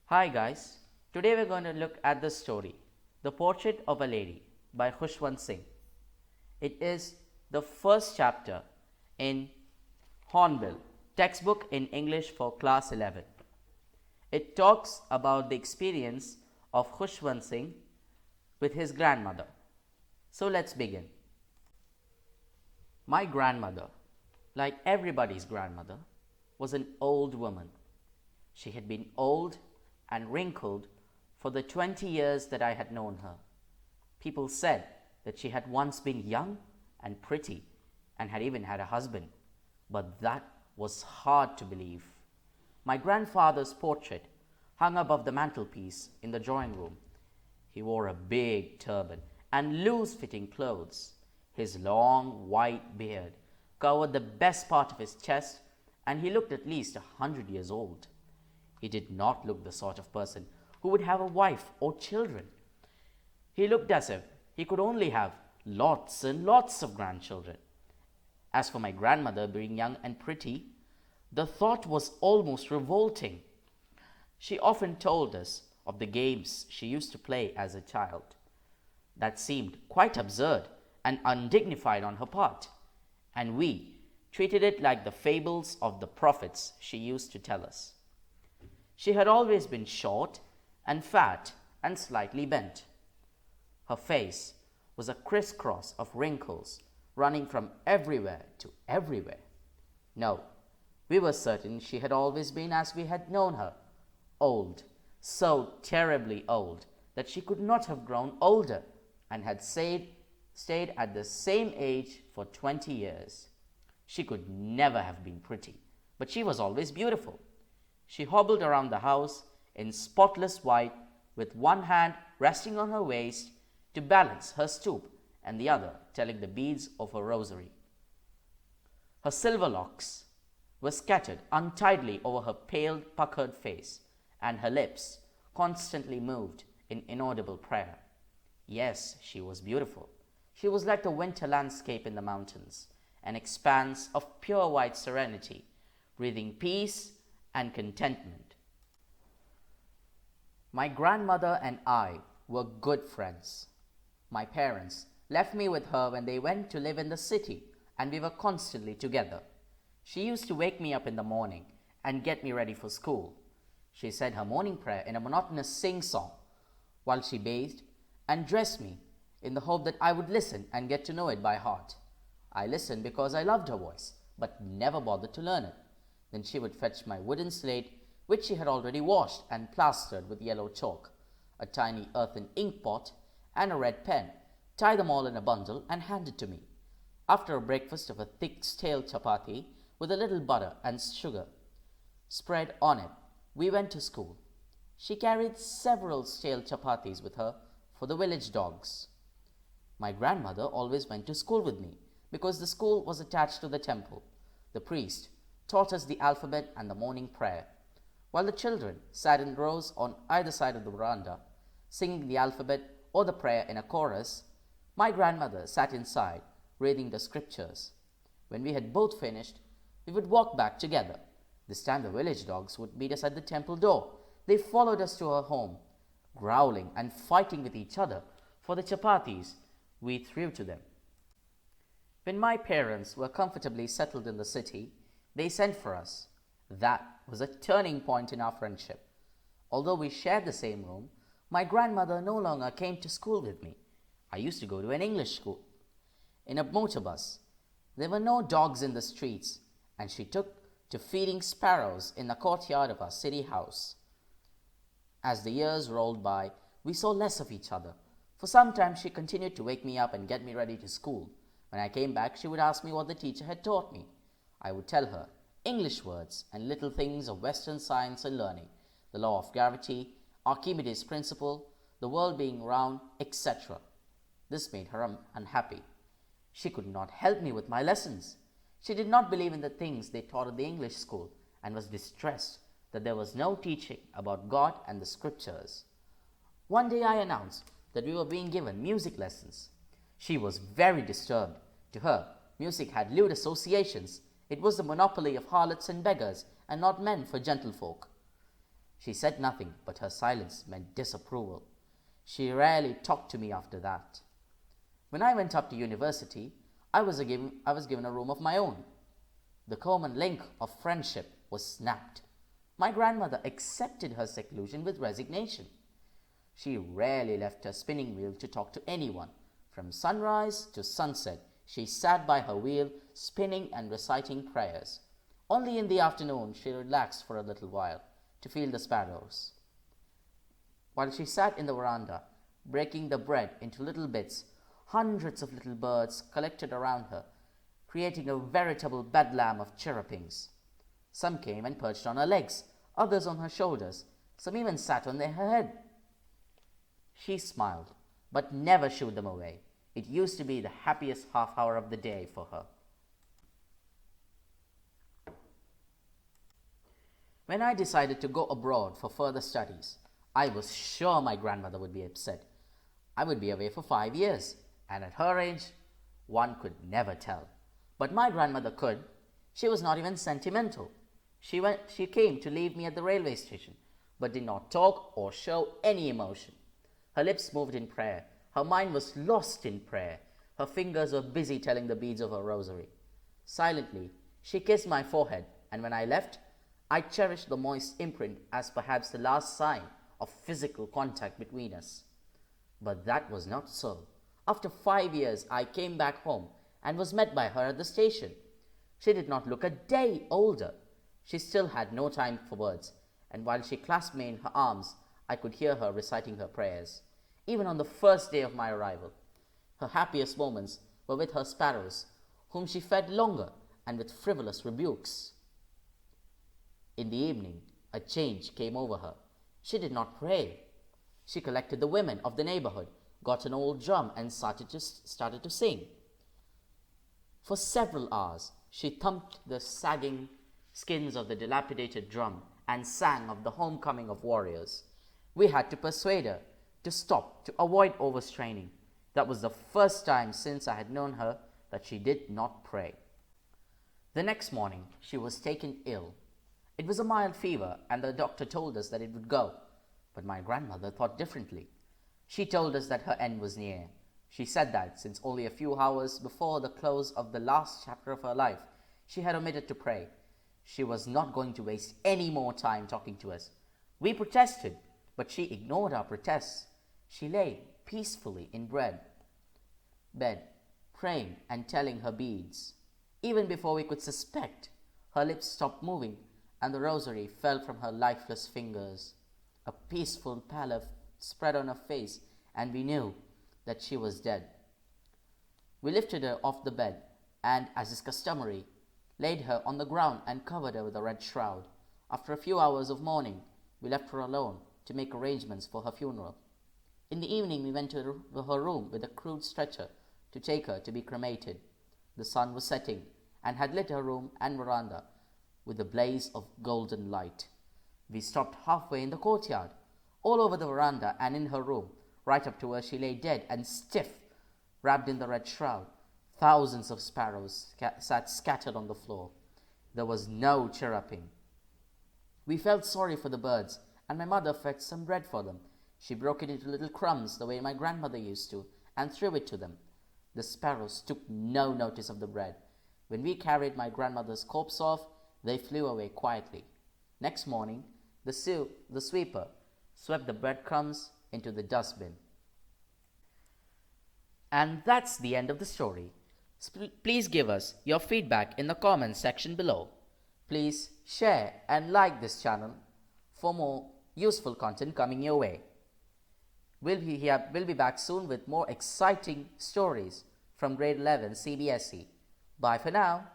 Hi guys, today we're going to look at the story The Portrait of a Lady by Khushwant Singh. It is the first chapter in Hornbill, textbook in English for class 11. It talks about the experience of Khushwant Singh with his grandmother. So let's begin. My grandmother, like everybody's grandmother, was an old woman. She had been old and wrinkled for the 20 years that I had known her. People said that she had once been young and pretty and had even had a husband, but that was hard to believe. My grandfather's portrait hung above the mantelpiece in the drawing room. He wore a big turban and loose-fitting clothes. His long white beard covered the best part of his chest, and he looked at least 100 years old. He did not look the sort of person who would have a wife or children. He looked as if he could only have lots and lots of grandchildren. As for my grandmother being young and pretty, the thought was almost revolting. She often told us of the games she used to play as a child. That seemed quite absurd and undignified on her part, and we treated it like the fables of the prophets she used to tell us. She had always been short and fat and slightly bent. Her face was a crisscross of wrinkles running from everywhere to everywhere. No, we were certain she had always been as we had known her, old, so terribly old that she could not have grown older and had stayed at the same age for 20 years. She could never have been pretty, but she was always beautiful. She hobbled around the house in spotless white, with one hand resting on her waist to balance her stoop and the other telling the beads of her rosary. Her silver locks were scattered untidily over her pale, puckered face, and her lips constantly moved in inaudible prayer. Yes, she was beautiful. She was like the winter landscape in the mountains, an expanse of pure white serenity, breathing peace and contentment. My grandmother and I were good friends. My parents left me with her when they went to live in the city, and we were constantly together. She used to wake me up in the morning and get me ready for school. She said her morning prayer in a monotonous sing-song while she bathed and dressed me in the hope that I would listen and get to know it by heart. I listened because I loved her voice, but never bothered to learn it. Then she would fetch my wooden slate, which she had already washed and plastered with yellow chalk, a tiny earthen ink pot, and a red pen, tie them all in a bundle, and hand it to me. After a breakfast of a thick stale chapati with a little butter and sugar spread on it, we went to school. She carried several stale chapatis with her for the village dogs. My grandmother always went to school with me because the school was attached to the temple. The priest taught us the alphabet and the morning prayer, while the children sat in rows on either side of the veranda, singing the alphabet or the prayer in a chorus. My grandmother sat inside, reading the scriptures. When we had both finished, we would walk back together. This time the village dogs would meet us at the temple door. They followed us to our home, growling and fighting with each other for the chapatis we threw to them. When my parents were comfortably settled in the city, they sent for us. That was a turning point in our friendship. Although we shared the same room, my grandmother no longer came to school with me. I used to go to an English school in a motor bus. There were no dogs in the streets, and she took to feeding sparrows in the courtyard of our city house. As the years rolled by, we saw less of each other. For some time she continued to wake me up and get me ready to school. When I came back, she would ask me what the teacher had taught me. I would tell her English words and little things of Western science and learning, the law of gravity, Archimedes' principle, the world being round, etc. This made her unhappy. She could not help me with my lessons. She did not believe in the things they taught at the English school and was distressed that there was no teaching about God and the scriptures. One day I announced that we were being given music lessons. She was very disturbed. To her, music had lewd associations. It was the monopoly of harlots and beggars, and not meant for gentlefolk. She said nothing, but her silence meant disapproval. She rarely talked to me after that. When I went up to university, I was given a room of my own. The common link of friendship was snapped. My grandmother accepted her seclusion with resignation. She rarely left her spinning wheel to talk to anyone. From sunrise to sunset, she sat by her wheel, spinning and reciting prayers. Only in the afternoon she relaxed for a little while to feel the sparrows. While she sat in the veranda, breaking the bread into little bits, hundreds of little birds collected around her, creating a veritable bedlam of chirrupings. Some came and perched on her legs, others on her shoulders, some even sat on her head. She smiled, but never shooed them away. It used to be the happiest half hour of the day for her. When I decided to go abroad for further studies, I was sure my grandmother would be upset. I would be away for 5 years, and at her age, one could never tell. But my grandmother could. She was not even sentimental. She came to leave me at the railway station, but did not talk or show any emotion. Her lips moved in prayer. Her mind was lost in prayer. Her fingers were busy telling the beads of her rosary. Silently, she kissed my forehead, and when I left, I cherished the moist imprint as perhaps the last sign of physical contact between us. But that was not so. After 5 years, I came back home and was met by her at the station. She did not look a day older. She still had no time for words, and while she clasped me in her arms, I could hear her reciting her prayers. Even on the first day of my arrival, her happiest moments were with her sparrows, whom she fed longer and with frivolous rebukes. In the evening, a change came over her. She did not pray. She collected the women of the neighborhood, got an old drum, and started to sing. For several hours, she thumped the sagging skins of the dilapidated drum and sang of the homecoming of warriors. We had to persuade her to stop, to avoid overstraining. That was the first time since I had known her that she did not pray. The next morning, she was taken ill. It was a mild fever, and the doctor told us that it would go. But my grandmother thought differently. She told us that her end was near. She said that since only a few hours before the close of the last chapter of her life, she had omitted to pray. She was not going to waste any more time talking to us. We protested, but she ignored our protests. She lay peacefully in bed, praying and telling her beads. Even before we could suspect, her lips stopped moving, and the rosary fell from her lifeless fingers. A peaceful pallor spread on her face, and we knew that she was dead. We lifted her off the bed, and, as is customary, laid her on the ground and covered her with a red shroud. After a few hours of mourning, we left her alone to make arrangements for her funeral. In the evening, we went to her room with a crude stretcher to take her to be cremated. The sun was setting and had lit her room and veranda with a blaze of golden light. We stopped halfway in the courtyard, all over the veranda and in her room, right up to where she lay dead and stiff, wrapped in the red shroud. Thousands of sparrows sat scattered on the floor. There was no chirruping. We felt sorry for the birds, and my mother fetched some bread for them. She broke it into little crumbs the way my grandmother used to, and threw it to them. The sparrows took no notice of the bread. When we carried my grandmother's corpse off, they flew away quietly. Next morning, the sweeper swept the breadcrumbs into the dustbin. And that's the end of the story. Please give us your feedback in the comments section below. Please share and like this channel for more useful content coming your way. We'll be back soon with more exciting stories from grade 11 CBSE. Bye for now.